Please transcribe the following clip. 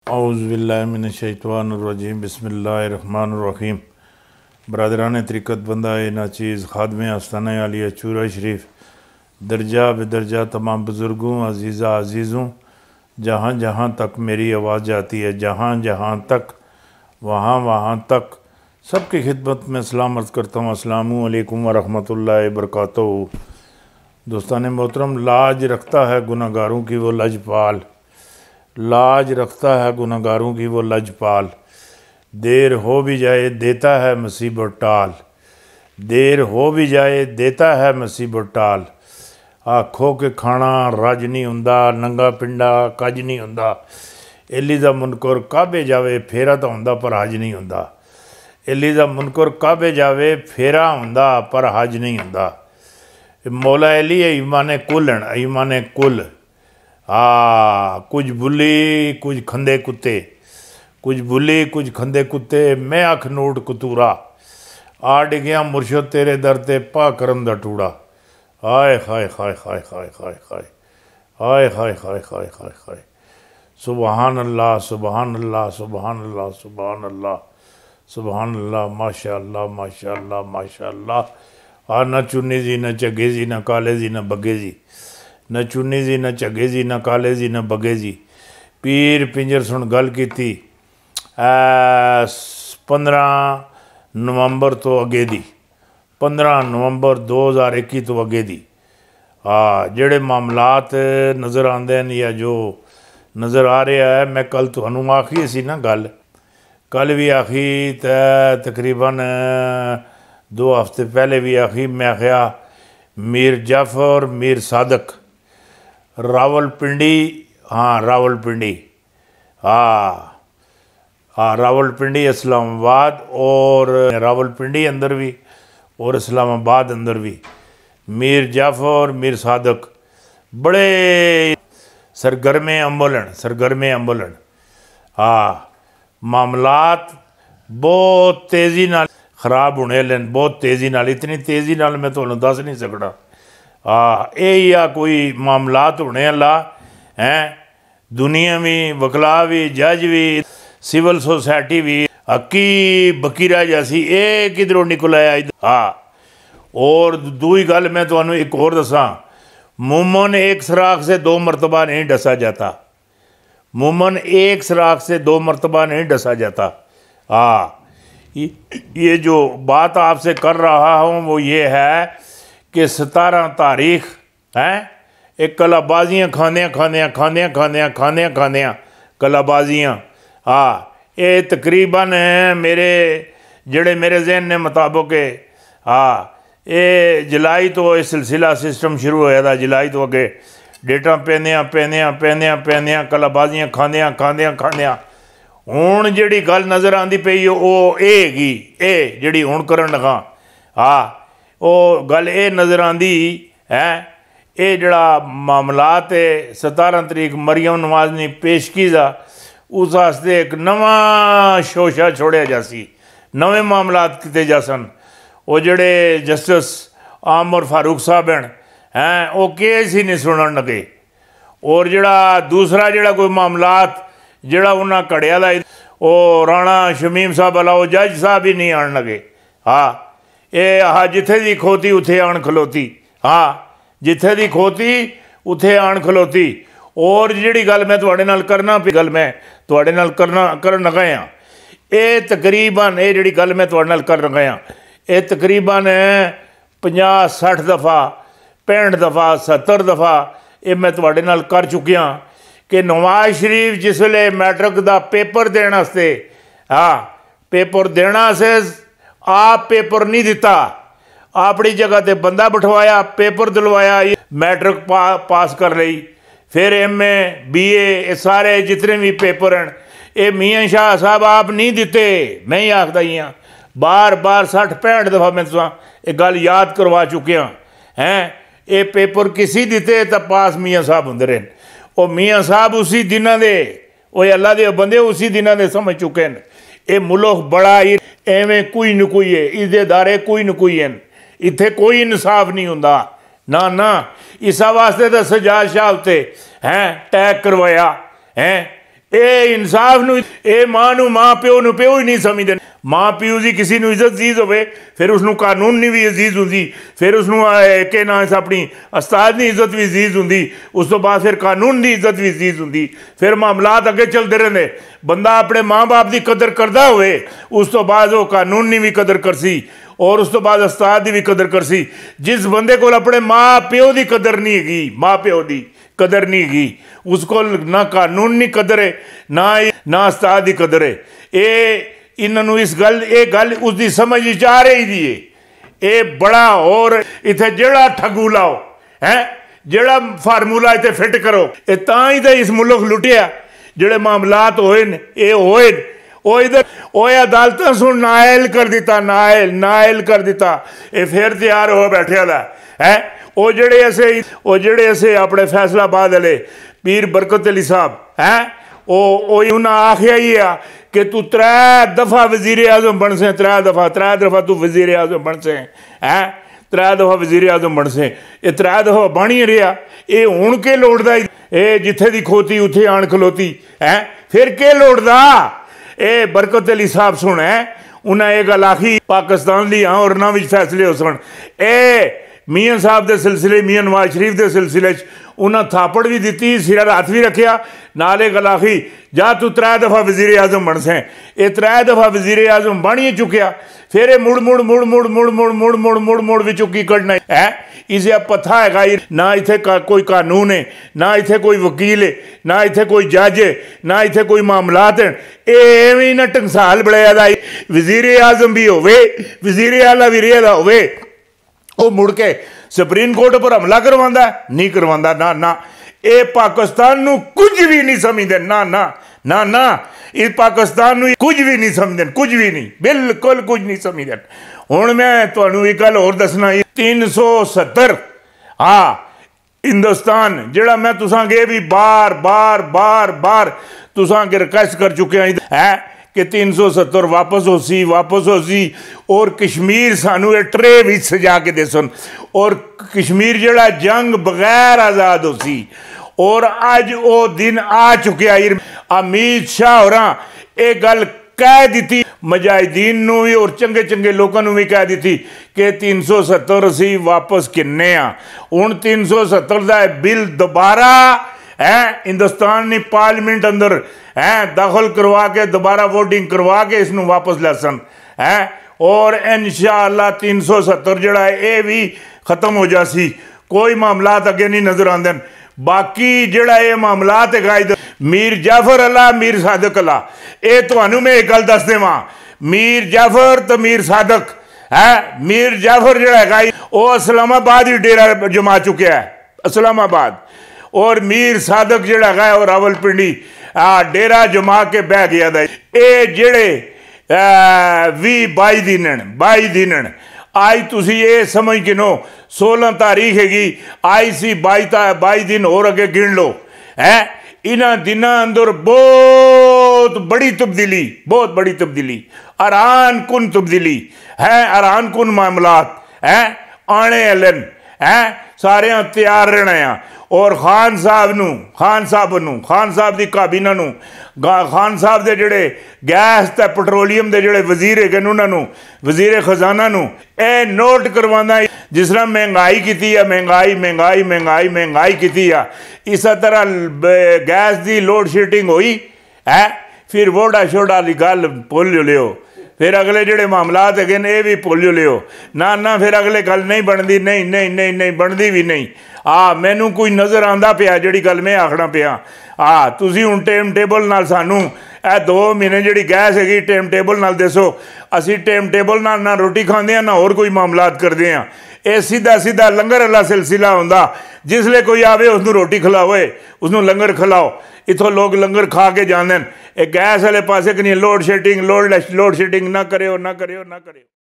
औज़ुबिल्लाहिमिनश्शैतानिर्रजीम बिस्मिल्लाहिर्रहमानिर्रहीम। बरदरान तरीक़त बंदा नाचीज़ खादमे आस्ताना आलिया चूरा शरीफ दर्जा बेदर्जा तमाम बुज़ुर्गों अज़ीज़ा अज़ीज़ों, जहाँ जहाँ तक मेरी आवाज़ जाती है, जहाँ जहाँ तक वहाँ वहाँ तक सबकी खिदमत में सलाम अर्ज़ करता हूँ। अस्सलामु अलैकुम वरहमतुल्लाहि वबरकातुहू। दोस्तान मोहतरम, लाज रखता है गुनहगारों की वो लजपाल, लाज रखता है गुनहगारों की वो लजपाल। देर हो भी जाए देता है मुसीबत टाल, देर हो भी जाए देता है मुसीबत टाल। आखो कि खाना रज नहीं हुंदा, नंगा पिंडा कज नहीं हुंदा। एली दा मुनकर काबे जावे फेरा तो हुंदा पर हज नहीं हुंदा। एली दा मुनकर काबे जावे फेरा हुंदा पर हज नहीं हुंदा। मौला एली ईमाने कुल हैं, ईमाने कुल। कुछ बुली कुछ खंदे कुत्ते, कुछ बुली कुछ खंदे कुत्ते। मैं अख नोट कतूरा आ डिगया मुर्शद तेरे दर ते पा करम दा टूड़ा। हाय हाय हाय हाय हाय हाय हाय हाय हाय हाय हाय हाय हाय। सुबहान अल्लाह सुबहान अल्लाह सुबहान अल्लाह सुबहान अल्लाह सुबहान अल्लाह। माशा अल्लाह माशा अल्लाह माशा अल्लाह। न चुन्नी जी न झग्गे जी न काले जी न बग्गे जी, न चुन्नी जी न झग्गे जी न काले जी न बग्गे जी। पीर पिंजर सुन गल की 15 नवंबर तो अगे दी, 15 नवंबर 2021 तो अगे दी। जेड़े मामलात नज़र आते हैं या जो नज़र आ रहा है, मैं कल तुहानू आखी सी ना गल, कल भी आखी तकरीबन 2 हफ्ते पहले भी आखी। मैं आख्या मीर जाफर मीर सादक रावलपिंडी, रावलपिंडी, रावलपिंडी इस्लामाबाद और रावलपिंडी अंदर भी और इस्लामाबाद अंदर भी मीर जाफर मीर सादक बड़े सरगर्मे अम्बलन, सरगर्मे अम्बलन। मामलात बहुत तेज़ी नाल खराब होने लेन, बहुत तेज़ी नाल, इतनी तेज़ी नाल मैं तुहानू दस नहीं सकता। यही कोई मामलात होने आला हैं। दुनिया भी, वकला भी, जज भी, सिविल सोसाइटी भी हकी बकीरा जैसी ये किधरों निकल आया। और दूई गल मैं तुहानू एक और दसा, मोमन एक सराख से 2 मरतबा नहीं डसा जाता। मोमन एक सराख से 2 मरतबा नहीं डसा जाता। ये जो बात आपसे कर रहा हूँ वो ये है कि 17 तारीख हैं, एक कलाबाजियाँ खांदियाँ खांदियाँ खांदियाँ खांदियाँ खांदियाँ खांदियाँ कलाबाजियाँ। ये तकरीबन मेरे जड़े मेरे जहन ने मुताबिक ये जुलाई तो ये सिलसिला सिस्टम शुरू होया था। जुलाई तो अगे डेटा पैंदियाँ पैंदियाँ पैंदियाँ पैंदियाँ कलाबाजियाँ खांदियाँ खांदियाँ खांदियाँ। हुण जिहड़ी गल नज़र आंदी पई वो हैगी, ये जिहड़ी हुण करन लगा वो गल ये नज़र आंदी है। ये जड़ा मामलात है 17 तरीक मरियम नवाज ने पेशगी का, उस वास्ते एक नवा शोशा छोड़िया जासी, नवे मामलात किते जासन। वो जड़े जस्टिस आमर फारूक साहब हैं वो केस ही नहीं सुनन लगे। और जड़ा दूसरा जड़ा कोई मामलात जड़ा उन्हें घड़िया दा वो राणा शमीम साहब वाला वो जज साहब ही नहीं आन लगे। ये जिथे दी खोती उथे आन खलोती, जिथे दी खोती उथे आन खलोती। और जिहड़ी गल मैं तुहाडे नाल करना गल मैं तुहाडे नाल करन लगा हाँ, ये तकरीबन ये जिहड़ी गल मैं तुहाडे नाल कर लगा हाँ, ये तकरीबन 50-60 दफ़ा 65 दफ़ा 70 दफ़ा ये मैं तुहाडे नाल कर चुकिया कि नवाज शरीफ जिसले मैट्रिक का पेपर देने वास्ते पेपर देना से आप पेपर नहीं दिता, अपनी जगह ते बंदा बिठवाया, पेपर दिलवाया, मैट्रिक पास कर ली, फिर MA BA सारे जितने भी पेपर हैं ये मियाँ शाह साहब आप नहीं दिते। मैं ही आखदा ही हाँ, बार बार 60-65 दफ़ा मैं तुसा एक गल याद करवा चुकिया हैं। ये पेपर किसी दिते तो पास मियाँ साहब होंदे रहे। वो मियाँ साहब उसी दिनों दे, वो अल्लाह दे बंदे उसी दिनों दे समझ चुके हैं। ये मुल्क बड़ा ही एवें कोई न कोई है, इसके दारे कोई न कोई है, इत्थे कोई इंसाफ नहीं होंदा ना ना। इस वास्ते तो सजाद शाह उत्ते हैं टैग करवाया हैं ਇਹ ਇਨਸਾਫ ਨੂੰ ਇਹ ਮਾਂ ਪਿਓ ਨੂੰ ਪਿਓ ਹੀ ਨਹੀਂ ਸਮਝਦੇ। ਮਾਂ ਪਿਓ ਦੀ ਕਿਸੇ ਨੂੰ ਇੱਜ਼ਤ ਅਜ਼ੀਜ਼ ਹੋਵੇ ਫਿਰ ਉਸਨੂੰ ਕਾਨੂੰਨ ਨਹੀਂ ਵੀ ਅਜ਼ੀਜ਼ ਹੁੰਦੀ, ਫਿਰ ਉਸਨੂੰ ਕਿ ਨਾ ਆਪਣੀ ਉਸਤਾਦ ਦੀ ਇੱਜ਼ਤ ਵੀ ਅਜ਼ੀਜ਼ ਹੁੰਦੀ, ਉਸ ਤੋਂ ਬਾਅਦ ਫਿਰ ਕਾਨੂੰਨ ਦੀ ਇੱਜ਼ਤ ਵੀ ਅਜ਼ੀਜ਼ ਹੁੰਦੀ, ਫਿਰ ਮਾਮਲਾਤ ਅੱਗੇ ਚੱਲਦੇ ਰਹਿੰਦੇ। ਬੰਦਾ ਆਪਣੇ ਮਾਂ ਬਾਪ ਦੀ ਕਦਰ ਕਰਦਾ ਹੋਵੇ ਉਸ ਤੋਂ ਬਾਅਦ ਉਹ ਕਾਨੂੰਨ ਦੀ ਵੀ ਕਦਰ ਕਰਸੀ ਔਰ ਉਸ ਤੋਂ ਬਾਅਦ ਉਸਤਾਦ ਦੀ ਵੀ ਕਦਰ ਕਰਸੀ। ਜਿਸ ਬੰਦੇ ਕੋਲ ਆਪਣੇ ਮਾਂ ਪਿਓ ਦੀ ਕਦਰ ਨਹੀਂ ਹੈਗੀ, ਮਾਂ ਪਿਓ ਦੀ ਕਦਰ ਨਹੀਂ ਹੈਗੀ, ਉਸ ਕੋਲ ਨਾ ਕਾਨੂੰਨ ਦੀ ਕਦਰ ਹੈ ਨਾ ਉਸਤਾਦ ਦੀ ਕਦਰ ਹੈ। ਇਹਨਾਂ ਨੂੰ ਇਹ ਗੱਲ ਉਸ ਦੀ ਸਮਝ ਵਿੱਚ ਆ ਰਹੀ ਦੀ ਹੈ। ਇਹ ਬੜਾ ਹੋਰ ਇੱਥੇ ਜਿਹੜਾ ਠੱਗੂ ਲਾਓ ਹੈ, ਜਿਹੜਾ ਫਾਰਮੂਲਾ ਇੱਥੇ ਫਿੱਟ ਕਰੋ, ਇਹ ਤਾਂ ਹੀ ਤਾਂ ਇਸ ਮੁਲਕ ਲੁੱਟਿਆ। ਜਿਹੜੇ ਮਾਮਲਾਤ ਹੋਏ ਨੇ ਇਹ ਹੋਏ ਉਹ ਇਧਰ ਉਹ ਅਦਾਲਤਾਂ ਸੁਣ ਨਾਇਲ ਕਰ ਦਿੱਤਾ, ਨਾਇਲ ਕਰ ਦਿੱਤਾ। ਇਹ ਫਿਰ ਤਿਆਰ ਹੋ ਬੈਠਿਆ ਦਾ ਹੈ। ਉਹ ਜਿਹੜੇ ਅਸੀਂ ਆਪਣੇ ਫੈਸਲਾਬਾਦ ਵਾਲੇ ਪੀਰ ਬਰਕਤ ਅਲੀ ਸਾਹਿਬ ਹੈ, ਉਹ ਉਹਨਾਂ ਆਖਿਆ ਹੀ ਆ ਕਿ ਤੂੰ 3 ਦਫਾ ਵਜ਼ੀਰ ਆਜ਼ਮ ਬਣ ਸੇ, 3 ਦਫਾ ਤੂੰ ਵਜ਼ੀਰ ਆਜ਼ਮ ਬਣ ਸੇ ਹੈ, 3 ਦਫਾ ਵਜ਼ੀਰ ਆਜ਼ਮ ਬਣ ਸੇ। ਇਹ 3 ਦਫਾ ਬਣ ਹੀ ਰਿਹਾ। ਇਹ ਹੁਣ ਕੇ ਲੋੜਦਾ, ਇਹ ਜਿੱਥੇ ਦੀ ਖੋਤੀ ਉੱਥੇ ਆਣ ਖਲੋਤੀ ਹੈ, ਫਿਰ ਕੇ ਲੋੜਦਾ। ਇਹ ਬਰਕਤ ਅਲੀ ਸਾਹਿਬ ਸੁਣ ਹੈ, ਉਹਨਾਂ ਇਹ ਗੱਲ ਆਖੀ ਪਾਕਿਸਤਾਨ ਦੀ ਹੋਰਨਾਂ ਵਿੱਚ ਫੈਸਲੇ ਹੋ ਸਨ। ਇਹ ਮੀਆਂ ਸਾਹਿਬ ਦੇ ਸਿਲਸਿਲੇ, ਮੀਆਂ ਨਵਾਜ਼ ਸ਼ਰੀਫ ਦੇ ਸਿਲਸਿਲੇ 'ਚ ਉਹਨਾਂ ਥਾਪੜ ਵੀ ਦਿੱਤੀ, ਸਿਰ ਹੱਥ ਵੀ ਰੱਖਿਆ, ਨਾਲ ਇਹ ਗੱਲ ਆਖੀ ਜਾ ਤੂੰ 3 ਦਫਾ ਵਜ਼ੀਰ ਆਜ਼ਮ ਬਣ ਸੇ। ਇਹ 3 ਦਫਾ ਵਜ਼ੀਰ ਆਜ਼ਮ ਬਣ ਹੀ ਚੁੱਕਿਆ। ਫਿਰ ਇਹ ਮੁੜ ਵਿੱਚੋਂ ਕੀ ਕੱਢਣਾ ਹੈ। ਇਸੇ ਪਤਾ ਹੈਗਾ ਨਾ ਇੱਥੇ ਕੋਈ ਕਾਨੂੰਨ ਹੈ, ਨਾ ਇੱਥੇ ਕੋਈ ਵਕੀਲ ਹੈ, ਨਾ ਇੱਥੇ ਕੋਈ ਜੱਜ ਹੈ, ਨਾ ਇੱਥੇ ਕੋਈ ਮਾਮਲਾਤ ਹੈ। ਇਹ ਐਵੇਂ ਨਾ ਟਕਸਾਲ ਬਣਿਆ ਦਾ ਵਜ਼ੀਰ ਆਜ਼ਮ ਵੀ ਹੋਵੇ, ਵਜ਼ੀਰ ਆਲਾ ਵੀ ਰਿਹਾ ਹੋਵੇ, ਉਹ ਮੁੜ ਕੇ ਸੁਪਰੀਮ ਕੋਰਟ ਪਰ ਹਮਲਾ ਕਰਵਾਉਂਦਾ ਨਹੀਂ ਕਰਵਾਉਂਦਾ। ਨਾ ਇਹ ਪਾਕਿਸਤਾਨ ਨੂੰ ਕੁਝ ਵੀ ਨਹੀਂ ਸਮਝਦੇ। ਨਾ ਇਹ ਪਾਕਿਸਤਾਨ ਨੂੰ ਕੁਝ ਵੀ ਨਹੀਂ ਸਮਝਦੇ, ਕੁਝ ਵੀ ਨਹੀਂ, ਬਿਲਕੁਲ ਕੁਝ ਨਹੀਂ ਸਮਝਦੇ। ਹੁਣ ਮੈਂ ਤੁਹਾਨੂੰ ਇੱਕ ਗੱਲ ਹੋਰ ਦੱਸਣਾ, 370 ਹਾਂ हिंदुस्तान ਜਿਹੜਾ मैं तुसां अगे भी बार तुसां अगे रिक्वेस्ट कर चुके है कि 370 वापस हो सी और कश्मीर सानू ट्रे भी सजा के दे सन और कश्मीर जड़ा जंग बगैर आज़ाद हो सी। और अज वो दिन आ चुके। अमित शाह होर ये गल कह दी मुजाहिदीन भी और चंगे चंगे लोगों भी कह दी कि 370 असी वापस किन्ने हुण 370 का बिल दोबारा है हिंदुस्तान ने पार्लीमेंट अंदर है दाखिल करवा के दोबारा वोटिंग करवा के इसनू वापस ले सन है। और इंशाअल्लाह 370 जड़ा है ये भी खत्म हो जासी, कोई मामलात अगे नहीं नजर आते। बाकी जड़ा ये मामलात है मीर जाफर अला मीर सादक अला, ये तो मैं एक गल दस देव, मीर जाफर तो मीर सादक है। मीर जाफर जड़ा है वो इस्लामाबाद ही डेरा जमा चुका है, इस्लामाबाद। और मीर सादक जड़ा है वो रावलपिंडी डेरा जमा के बह गया। ये जड़े 22 दिन आज तुसी ये समझ के नो 16 तारीख हैगी, आई सी 22 दिन और अगे गिन लो है। इन्हां दिनां अंदर बहुत बड़ी तब्दीली हैरान कुन तब्दीली है, हैरान कुन मामलात है आने वाले है। सारे तैयार रहना और खान साहब की काबीना खान साहब के जोड़े गैस ते पेट्रोलीयम के जोड़े वजीर है उन्होंने वजीर खजाना ये नोट करवाना जिस तरह महंगाई की है, महंगाई की है, इस तरह गैस की लोड शेडिंग हुई है। फिर वोडा शोडा की गल भुल लियो, फिर अगले जोड़े मामलात है ये भी भुल लियो ना फिर अगले गल नहीं बनती, नहीं बनती भी नहीं। मैनू कोई नज़र आंदा पिया जिहड़ी गल मैं आखना पिया। तुसीं हुण टाइम टेबल नाल सानू 2 महीने जिहड़ी गैस हैगी टाइम टेबल नाल दसो। असीं टाइम टेबल नाल ना रोटी खांदे आ ना होर कोई मामलात करदे आ। ये सीधा लंगर वाला सिलसिला हुंदा, जिसले कोई आवे उसनूं रोटी खिलाओ, उसनूं लंगर खिलाओ। इत्थों लोग लंगर खा के जांदे न। गैस वाले पासे कि लोड शेडिंग ना करियो।